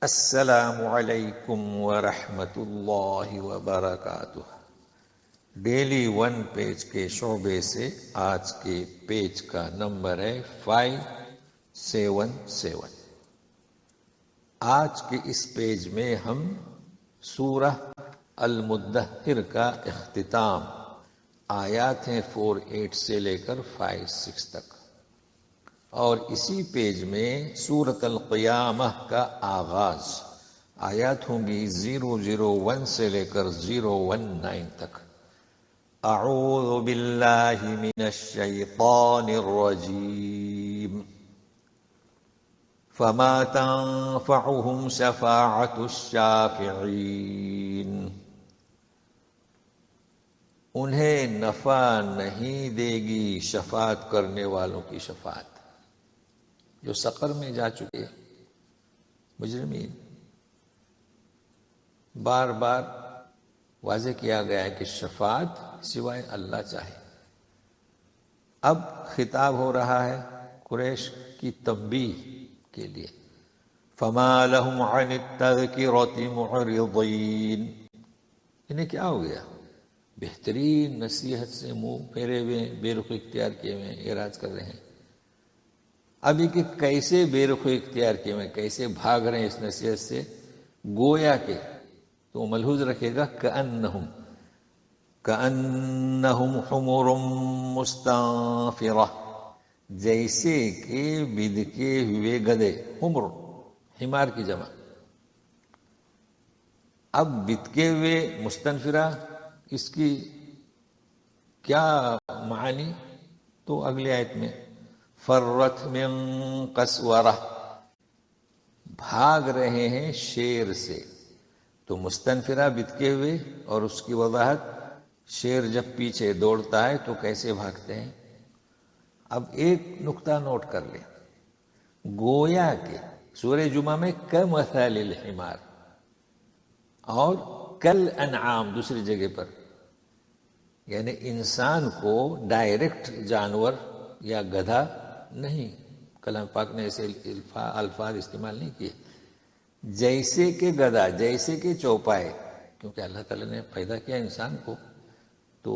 السلام علیکم ورحمۃ اللہ وبرکاتہ۔ ڈیلی 1 پیج کے شعبے سے آج کے پیج کا نمبر ہے 577۔ آج کے اس پیج میں ہم سورہ المدثر کا اختتام، آیات ہیں 48 سے لے کر 56 تک، اور اسی پیج میں سورۃ القیامہ کا آغاز، آیات ہوں گی 001 سے لے کر 019 تک۔ اعوذ باللہ من الشیطان الرجیم۔ فما تنفعهم شفاعۃ الشافعین۔ انہیں نفع نہیں دے گی شفاعت کرنے والوں کی شفاعت، جو سقر میں جا چکے مجرمین۔ بار بار واضح کیا گیا ہے کہ شفاعت سوائے اللہ چاہے۔ اب خطاب ہو رہا ہے قریش کی تنبیہ کے لیے۔ فما لهم عن التذکرۃ معرضین۔ انہیں کیا ہو گیا؟ بہترین نصیحت سے منہ پھیرے ہوئے، بے رخ اختیار کیے ہوئے، اعراض کر رہے ہیں۔ ابھی کہ کیسے بے رخ اختیار کیے ہوئے، کیسے بھاگ رہے ہیں اس نصیحت سے، گویا کہ تو ملحوظ رکھے گا کأنہم حمر مستنفرہ، جیسے کہ بدکے ہوئے گدھے، حمر حمار کی جمع۔ اب بدکے ہوئے مستنفرہ، اس کی کیا معنی؟ تو اگلی آیت میں فرت من قسورہ، بھاگ رہے ہیں شیر سے۔ تو مستنفرہ بدکے ہوئے، اور اس کی وضاحت شیر جب پیچھے دوڑتا ہے تو کیسے بھاگتے ہیں۔ اب ایک نقطہ نوٹ کر لیں، گویا کہ سورہ جمعہ میں کمثل الحمار اور کل انعام دوسری جگہ پر، یعنی انسان کو ڈائریکٹ جانور یا گدھا نہیں، کلام پاک نے ایسے الفاظ استعمال نہیں کیے، جیسے کہ گدھا، جیسے کہ چوپائے، کیونکہ اللہ تعالیٰ نے پیدا کیا انسان کو، تو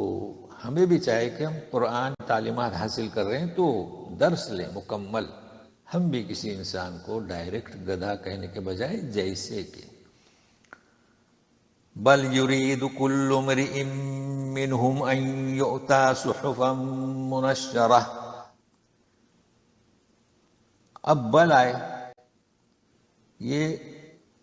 ہمیں بھی چاہے کہ ہم قرآن تعلیمات حاصل کر رہے ہیں تو درس لیں مکمل۔ ہم بھی کسی انسان کو ڈائریکٹ گدھا کہنے کے بجائے جیسے کہ، بل یرید کل امرئ منہم ان یؤتی صحفا منشرہ۔ اب بل آئے، یہ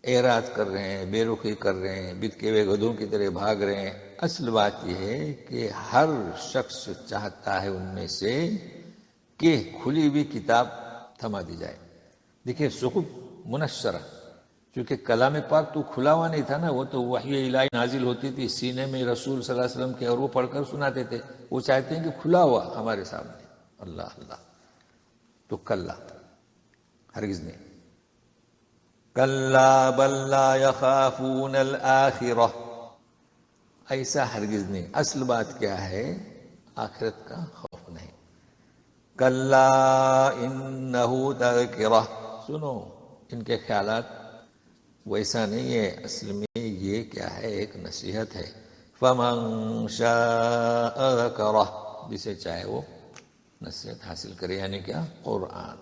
اعراض کر رہے ہیں، بے رخی کر رہے ہیں، بدکے ہوئے گدھوں کی طرح بھاگ رہے ہیں۔ اصل بات یہ ہے کہ ہر شخص چاہتا ہے ان میں سے کہ کھلی ہوئی کتاب تھما دی جائے۔ دیکھیں صحف منشرہ، چونکہ کلام پاک تو کھلا ہوا نہیں تھا نا، وہ تو وحی الہی نازل ہوتی تھی سینے میں رسول صلی اللہ علیہ وسلم کے، اور وہ پڑھ کر سناتے تھے۔ وہ چاہتے ہیں کہ کھلا ہوا ہمارے سامنے۔ اللہ اللہ، تو کلا، ہرگز نہیں۔ کلا بل لا یخافون الآخرہ، ایسا ہرگز نہیں۔ اصل بات کیا ہے؟ آخرت کا خوف نہیں۔ کلا انہ تذکرہ، سنو ان کے خیالات ویسا نہیں ہے، اصل میں یہ کیا ہے؟ ایک نصیحت ہے۔ فمن شاء ذکرہ، جسے چاہے وہ نصیحت حاصل کرے، یعنی کیا؟ قرآن۔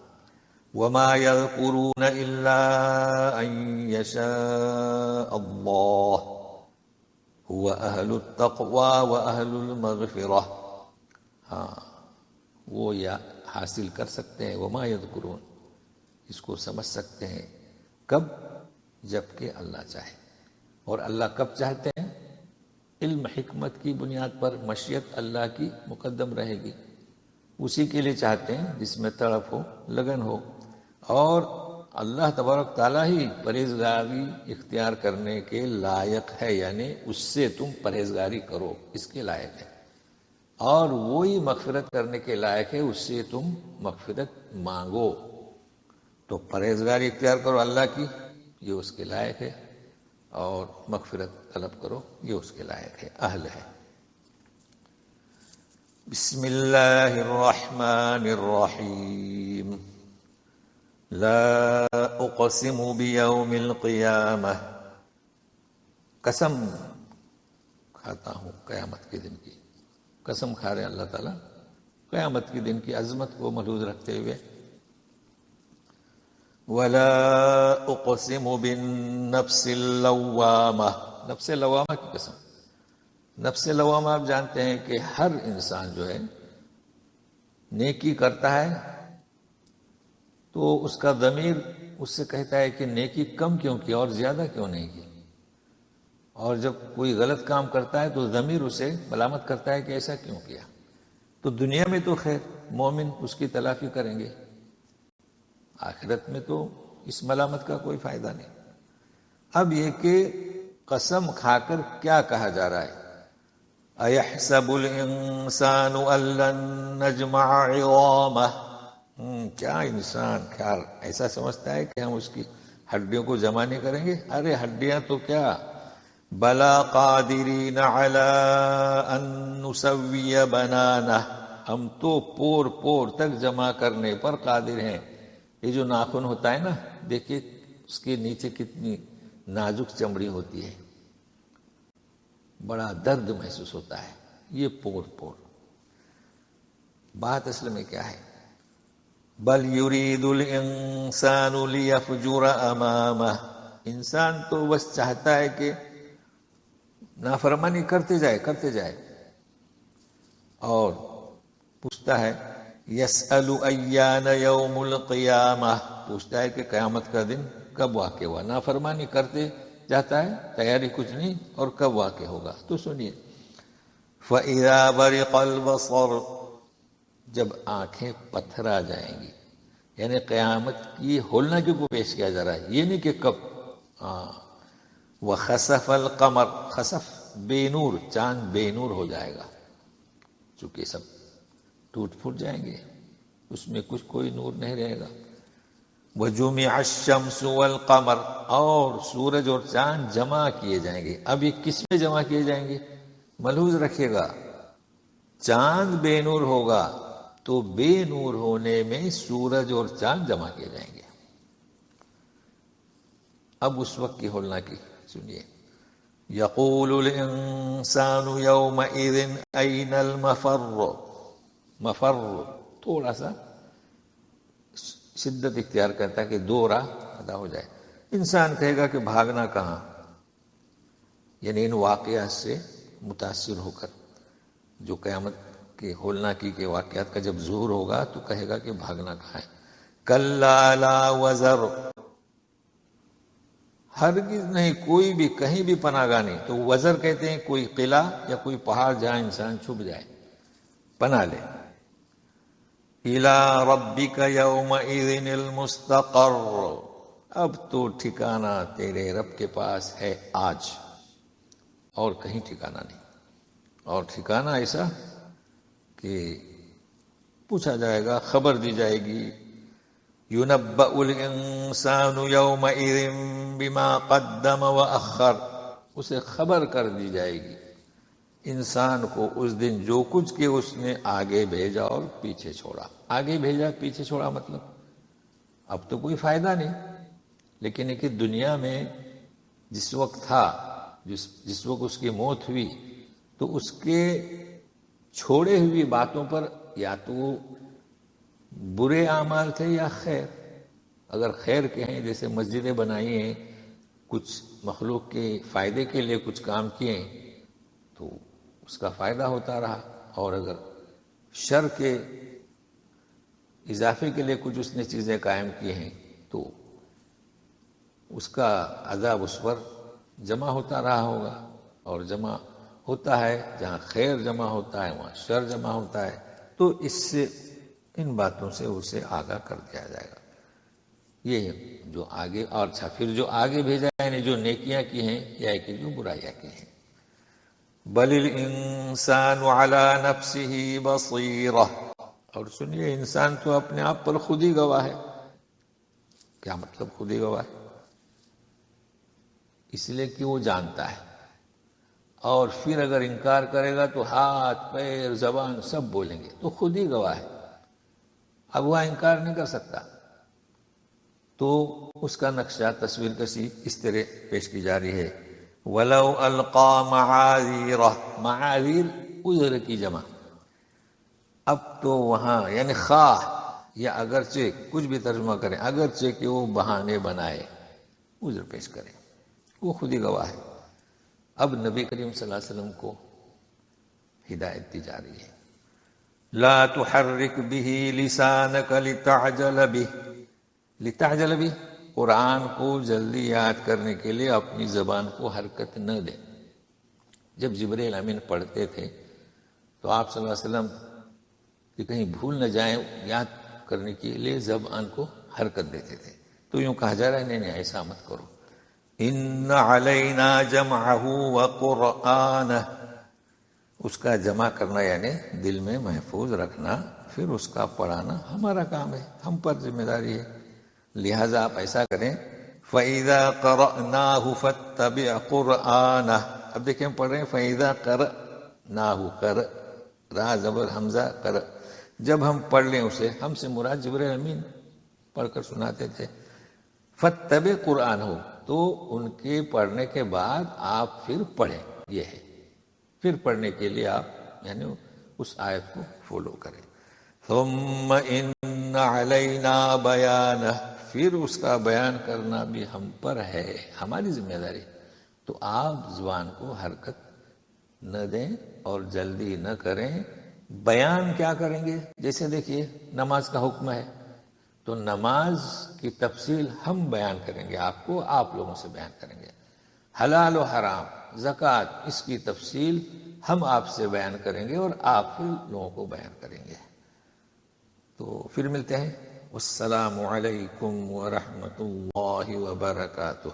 وما يذكرون الا ان يشاء الله هو اهل التقوى واهل المغفرہ۔ ہاں، وہ یا حاصل کر سکتے ہیں، وما يذكرون، اس کو سمجھ سکتے ہیں کب؟ جب کہ اللہ چاہے۔ اور اللہ کب چاہتے ہیں؟ علم حکمت کی بنیاد پر مشیت اللہ کی مقدم رہے گی، اسی کے لیے چاہتے ہیں جس میں تڑپ ہو، لگن ہو۔ اور اللہ تبارک تعالیٰ ہی پرہیزگاری اختیار کرنے کے لائق ہے، یعنی اس سے تم پرہیزگاری کرو، اس کے لائق ہے۔ اور وہی مغفرت کرنے کے لائق ہے، اس سے تم مغفرت مانگو۔ تو پرہیزگاری اختیار کرو اللہ کی، یہ اس کے لائق ہے، اور مغفرت طلب کرو، یہ اس کے لائق ہے، اہل ہے۔ بسم اللہ الرحمن الرحیم۔ لا اقسم بیوم القیامہ، قسم کھاتا ہوں قیامت کے دن کی، قسم کھا رہے اللہ تعالیٰ قیامت کے دن کی عظمت کو ملحوظ رکھتے ہوئے. ولا اقسم بالنفس اللوامہ، نفس لوامہ کی قسم. نفس لوامہ آپ جانتے ہیں کہ ہر انسان جو ہے نیکی کرتا ہے تو اس کا ضمیر اس سے کہتا ہے کہ نیکی کم کیوں کی اور زیادہ کیوں نہیں کی، اور جب کوئی غلط کام کرتا ہے تو ضمیر اسے ملامت کرتا ہے کہ ایسا کیوں کیا. تو دنیا میں تو خیر مومن اس کی تلافی کریں گے، آخرت میں تو اس ملامت کا کوئی فائدہ نہیں. اب یہ کہ قسم کھا کر کیا کہا جا رہا ہے، اَيَحْسَبُ الْإِنسَانُ أَن لَّن نَّجْمَعَ عِظَامَهُ، کیا انسان خیال ایسا سمجھتا ہے کہ ہم اس کی ہڈیوں کو جمع نہیں کریں گے؟ ارے ہڈیاں تو کیا، بلا قادرین علی ان نسوی بنانہ، ہم تو پور پور تک جمع کرنے پر قادر ہیں. یہ جو ناخن ہوتا ہے نا، دیکھیے اس کے نیچے کتنی نازک چمڑی ہوتی ہے، بڑا درد محسوس ہوتا ہے. یہ پور پور. بات اصل میں کیا ہے، بل یرید الانسان لیفجر امامہ، انسان تو بس چاہتا ہے کہ نافرمانی کرتے جائے اور پوچھتا ہے یسأل ایان یوم القیامہ، پوچھتا ہے کہ قیامت کا دن کب واقع ہوا. نافرمانی کرتے جاتا ہے، تیاری کچھ نہیں، اور کب واقع ہوگا. تو سنیے، فَإِذَا بَرِقَ الْبَصَرُ، جب آنکھیں پتھرا جائیں گی، یعنی قیامت کی ہولناکی کو پیش کیا جا رہا ہے، یہ نہیں کہ کب. وَخَسَفَ الْقَمَرُ، خسف بے نور، چاند بے نور ہو جائے گا، چونکہ سب ٹوٹ پھوٹ جائیں گے، اس میں کچھ کوئی نور نہیں رہے گا. وَجُمِعَ الشَّمْسُ وَالْقَمَرُ، اور سورج اور چاند جمع کیے جائیں گے. اب یہ کس میں جمع کیے جائیں گے؟ ملحوظ رکھیے گا، چاند بے نور ہوگا تو بے نور ہونے میں سورج اور چاند جمع کیے جائیں گے. اب اس وقت کی ہولناکی سنیے، یقول الانسان یومئذ این المفر، مفر تھوڑا سا شدت اختیار کرتا ہے کہ دو راہ ادا ہو جائے. انسان کہے گا کہ بھاگنا کہاں، یعنی ان واقعات سے متاثر ہو کر جو قیامت کے ہولناکی کے واقعات کا جب ظہور ہوگا تو کہے گا کہ بھاگنا کہاں ہے. کلا لا وزر، ہرگز نہیں، کوئی بھی کہیں بھی پناہ گاہ نہیں. تو وزر کہتے ہیں کوئی قلعہ یا کوئی پہاڑ جہاں انسان چھپ جائے، پناہ لے. الی ربک یومئذ المستقر، اب تو ٹھکانہ تیرے رب کے پاس ہے آج، اور کہیں ٹھکانہ نہیں. اور ٹھکانہ ایسا کہ پوچھا جائے گا، خبر دی جائے گی. یُنَبَّأُ الْإِنسَانُ يَوْمَئِذٍ بِمَا قَدَّمَ وَأَخَّرَ، اسے خبر کر دی جائے گی انسان کو اس دن جو کچھ کہ اس نے آگے بھیجا اور پیچھے چھوڑا. آگے بھیجا پیچھے چھوڑا مطلب اب تو کوئی فائدہ نہیں، لیکن ایک دنیا میں جس وقت تھا، جس وقت اس کی موت ہوئی، تو اس کے چھوڑے ہوئی باتوں پر یا تو برے اعمال تھے یا خیر. اگر خیر کے ہیں، جیسے مسجدیں بنائی ہیں، کچھ مخلوق کے فائدے کے لیے کچھ کام کیے ہیں تو اس کا فائدہ ہوتا رہا، اور اگر شر کے اضافے کے لیے کچھ اس نے چیزیں قائم کی ہیں تو اس کا عذاب اس پر جمع ہوتا رہا ہوگا. اور جمع ہوتا ہے جہاں خیر جمع ہوتا ہے وہاں شر جمع ہوتا ہے. تو اس سے ان باتوں سے اسے آگاہ کر دیا جائے گا. یہ جو آگے، اور اچھا پھر جو آگے بھیجا ہے یعنی جو نیکیاں کی ہیں یا کہ جو برائیاں کی ہیں. بل الانسان علی نفسہ بصیرہ، اور سنیے انسان تو اپنے آپ پر خود ہی گواہ ہے. کیا مطلب خود ہی گواہ ہے؟ اس لیے کہ وہ جانتا ہے، اور پھر اگر انکار کرے گا تو ہاتھ پیر زبان سب بولیں گے، تو خود ہی گواہ ہے. اب وہ انکار نہیں کر سکتا. تو اس کا نقشہ تصویر کشی اس طرح پیش کی جا رہی ہے، وَلَوْ أَلْقَى مَعَاذِيرَهُ، معاذیر عذر کی جمع. اب تو وہاں یعنی خواہ یا اگرچہ کچھ بھی ترجمہ کریں، اگرچہ کہ وہ بہانے بنائے، عذر پیش کرے، وہ خود ہی گواہ ہے. اب نبی کریم صلی اللہ علیہ وسلم کو ہدایت دی جا رہی ہے، لا تحرک به لسانک لتعجل به. لتعجل به، قرآن کو جلدی یاد کرنے کے لیے اپنی زبان کو حرکت نہ دیں. جب جبرائیل امین پڑھتے تھے تو آپ صلی اللہ علیہ وسلم کہ کہیں بھول نہ جائیں یاد کرنے کے لیے زبان کو حرکت دیتے تھے. تو یوں کہا جا رہا ہے نہیں ایسا مت کرو. ان علینا جمعہ وقرآنہ، اس کا جمع کرنا یعنی دل میں محفوظ رکھنا، پھر اس کا پڑھانا ہمارا کام ہے، ہم پر ذمہ داری ہے. لہذا آپ ایسا کریں. فَإِذَا قَرَأْنَاهُ فَاتَّبِعْ قُرْآنَهُ. اب دیکھیں ہم پڑھ رہے ہیں فَإِذَا قَرَأْنَاهُ، قر را زبر حمزہ قر. جب ہم پڑھ لیں اسے، ہم سے مراد جبرائیل امین پڑھ کر سناتے تھے. فَاتَّبِعْ قُرْآنَهُ، تو ان کے پڑھنے کے بعد آپ پھر پڑھیں. یہ ہے پھر پڑھنے کے لیے آپ یعنی اس آیت کو فالو کریں. ثم ان علینا بیانہ، پھر اس کا بیان کرنا بھی ہم پر ہے، ہماری ذمہ داری. تو آپ زبان کو حرکت نہ دیں اور جلدی نہ کریں. بیان کیا کریں گے؟ جیسے دیکھیے نماز کا حکم ہے تو نماز کی تفصیل ہم بیان کریں گے، آپ کو، آپ لوگوں سے بیان کریں گے. حلال و حرام، زکوٰۃ، اس کی تفصیل ہم آپ سے بیان کریں گے اور آپ پھر لوگوں کو بیان کریں گے. تو پھر ملتے ہیں. السلام علیکم ورحمۃ اللہ وبرکاتہ.